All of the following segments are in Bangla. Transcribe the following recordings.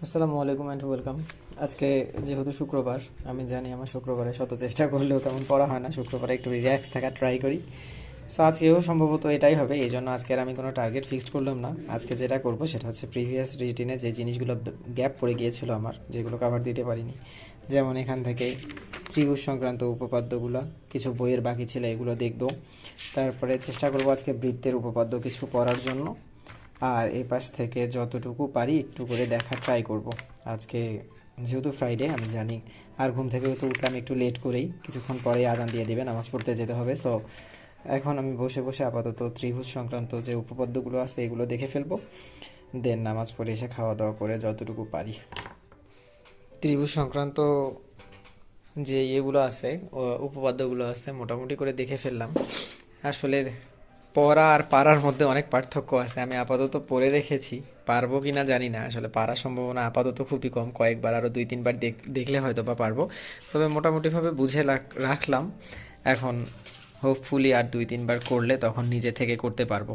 আসসালামু আলাইকুম অ্যান্ড ওয়েলকাম। আজকে যেহেতু শুক্রবার, আমি জানি আমার শুক্রবারে শত চেষ্টা করলেও তেমন পড়া হয় না। শুক্রবারে একটু রিল্যাক্স থাকা ট্রাই করি। সো আজকেও সম্ভবত এটাই হবে, এই জন্য আজকে আর আমি কোনো টার্গেট ফিক্সড করলাম না। আজকে যেটা করব সেটা হচ্ছে প্রিভিয়াস রুটিনে যে জিনিসগুলো গ্যাপ পড়ে গিয়েছিল আমার, যেগুলো কভার দিতে পারিনি, যেমন এখান থেকে ত্রিভুজ সংক্রান্ত উপপাদ্যগুলো কিছু বইয়ের বাকি ছিল, এগুলো দেখব। তারপরে চেষ্টা করব আজকে বৃত্তের উপপাদ্য কিছু পড়ার জন্য। আর এই পাশ থেকে যতটুকু পারি একটু করে দেখার ট্রাই করব। আজকে যেহেতু ফ্রাইডে, আমি জানি, আর ঘুম থেকে তো উঠলাম একটু লেট করেই, কিছুক্ষণ পরে আজান দিয়ে দিবে, নামাজ পড়তে যেতে হবে। সো এখন আমি বসে বসে আপাতত ত্রিভুজ সংক্রান্ত যে উপপাদ্যগুলো আছে এগুলো দেখে ফেলবো, দেন নামাজ পড়ে এসে খাওয়া দাওয়া করে যতটুকু পারি ত্রিভুজ সংক্রান্ত যে ইয়েগুলো আছে, উপপাদ্যগুলো আছে, মোটামুটি করে দেখে ফেললাম। আসলে পড়া আর পারার মধ্যে অনেক পার্থক্য আছে। আমি আপাতত পড়ে রেখেছি, পারবো কি না জানি না। আসলে পারার সম্ভাবনা আপাতত খুবই কম, কয়েকবার আরও 2-3 বার দেখলে হয়তো বা পারবো। তবে মোটামুটিভাবে বুঝে রাখলাম। এখন হোপফুলি আর 2-3 বার করলে তখন নিজে থেকে করতে পারবো।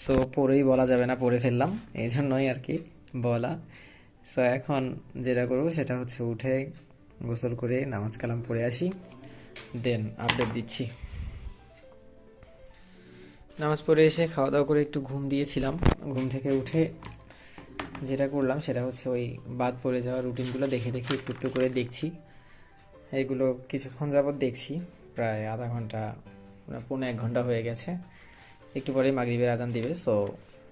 সো পড়েই বলা যাবে না, পড়ে ফেললাম, এই জন্যই আর কি বলা। সো এখন যেটা করবো সেটা হচ্ছে উঠে গোসল করে নামাজ কালাম পড়ে আসি, দেন আপডেট দিচ্ছি। নামাজ পড়ে এসে খাওয়া দাওয়া করে একটু ঘুম দিয়েছিলাম। ঘুম থেকে উঠে যেটা করলাম সেটা হচ্ছে ওই বাদ পড়ে যাওয়া রুটিনগুলো দেখে দেখে একটু একটু করে দেখছি। এগুলো কিছুক্ষণ যাবত দেখছি, প্রায় আধা ঘন্টা, 1.5 ঘন্টা হয়ে গেছে। একটু পরে মাগরিবের আজান দিবে। সো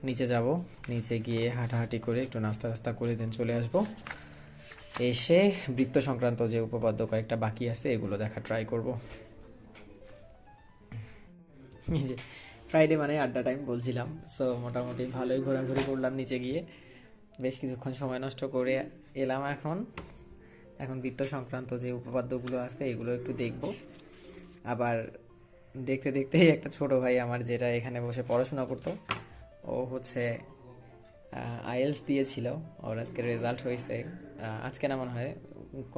নিচে যাব, নিচে গিয়ে হাঁটাহাঁটি করে একটু নাস্তা টাস্তা করে দেন চলে আসব। এসে বৃত্ত সংক্রান্ত যে উপপাদ্য কয়েকটা বাকি আছে এগুলো দেখা ট্রাই করব। এই যে ফ্রাইডে মানে আড্ডা টাইম বলছিলাম। সো মোটামুটি ভালোই ঘোরাঘুরি করলাম নিচে গিয়ে, বেশ কিছুক্ষণ সময় নষ্ট করে এলাম। এখন এখন বৃত্ত সংক্রান্ত যে উপপাদ্যগুলো আছে এগুলো একটু দেখব। আবার দেখতে দেখতেই একটা ছোট ভাই আমার, যেটা এখানে বসে পড়াশোনা করতো, ও হচ্ছে আইএলস দিয়েছিল। ওর আজকে রেজাল্ট হয়েছে, আজকে না মনে হয়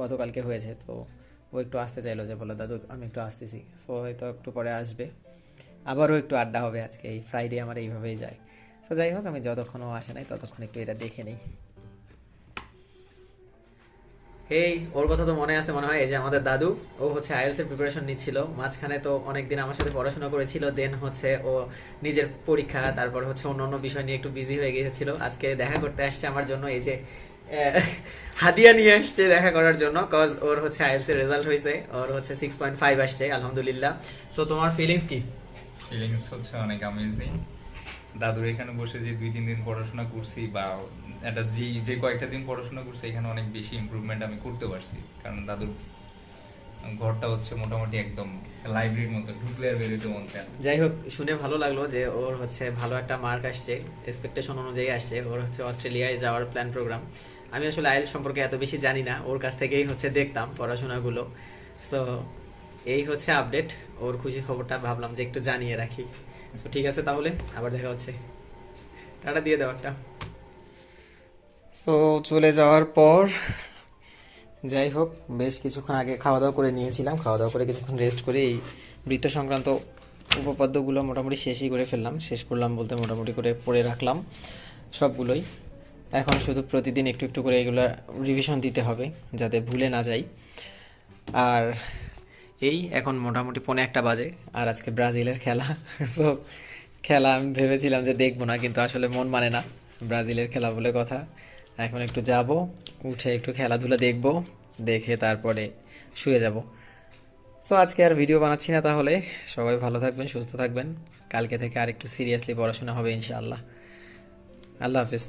গতকালকে হয়েছে। তো ও একটু আসতে চাইলো, যে বলো দাদু আমি একটু আসতেছি। সো হয়তো একটু পরে আসবে, আবারও একটু আড্ডা হবে। আজকে এই ফ্রাইডে আমার এইভাবেই যায়। তো যাই হোক, আমি যতক্ষণ ও আসে নাই ততক্ষণ একটু এটা দেখে নিই। এই ওর কথা তো মনে আছে মনে হয়, এই যে আমাদের দাদু, ও হচ্ছে আইএলস এর প্রিপারেশন নিচ্ছিল। মাঝখানে তো অনেকদিন আমার সাথে পড়াশোনা করেছিল, দেন হচ্ছে ও নিজের পরীক্ষা, তারপর হচ্ছে অন্য অন্য বিষয় নিয়ে একটু বিজি হয়ে গিয়েছিল। আজকে দেখা করতে আসছে আমার জন্য, এই যে হাদিয়া নিয়ে আসছে দেখা করার জন্য, কজ ওর হচ্ছে আইএলস এর রেজাল্ট হয়েছে, ওর হচ্ছে 6.5 আসছে, আলহামদুলিল্লাহ। সো তোমার ফিলিংস কি? ফিলিংস হচ্ছে অনেক অ্যামেজিং। দাদুর এখানে বসে যে 2-3 দিন পড়াশোনা করছি, বা এটা যে যে কয়েকটা দিন পড়াশোনা করছি, এখানে অনেক বেশি ইমপ্রুভমেন্ট আমি করতে পারছি। কারণ দাদুর ঘরটা হচ্ছে মোটামুটি একদম লাইব্রেরির মতো, ঢুকলে আর বেরোতে মন চায় না। যাই হোক, শুনে ভালো লাগলো যে ওর হচ্ছে ভালো একটা মার্ক আসছে, এক্সপেকটেশন অনুযায়ী আসছে। ওর হচ্ছে অস্ট্রেলিয়ায় যাওয়ার প্ল্যান প্রোগ্রাম। আমি আসলে আইএলটিএস সম্পর্কে এত বেশি জানি না, ওর কাছ থেকেই হচ্ছে দেখতাম পড়াশোনাগুলো। সো এই হচ্ছে আপডেট, ওর খুশি খবরটা ভাবলাম যে একটু জানিয়ে রাখি। তো ঠিক আছে, তাহলে আবার দেখা হচ্ছে। টাটা দিয়ে দাও একটা। সো চলে যাওয়ার পর, যাই হোক, বেশ কিছুক্ষণ আগে খাওয়া দাওয়া করে নিয়েছিলাম, খাওয়া দাওয়া করে কিছুক্ষণ রেস্ট করে এই বৃত্ত সংক্রান্ত উপপাদ্যগুলো মোটামুটি শেষই করে ফেললাম। শেষ করলাম বলতে মোটামুটি করে পড়ে রাখলাম সবগুলোই। এখন শুধু প্রতিদিন একটু একটু করে এগুলো রিভিশন দিতে হবে যাতে ভুলে না যাই। আর এই এখন মোটামুটি 1:45 বাজে, আর আজকে ব্রাজিলের খেলা। সো খেলা আমি ভেবেছিলাম যে দেখবো না, কিন্তু আসলে মন মানে না, ব্রাজিলের খেলা বলে কথা। এখন একটু যাব, উঠে একটু খেলাধুলা দেখব, দেখে তারপরে শুয়ে যাব। সো আজকে আর ভিডিও বানাচ্ছি না তাহলে। সবাই ভালো থাকবেন, সুস্থ থাকবেন। কালকে থেকে আর একটু সিরিয়াসলি পড়াশোনা হবে ইনশাআল্লাহ। আল্লাহ হাফিজ।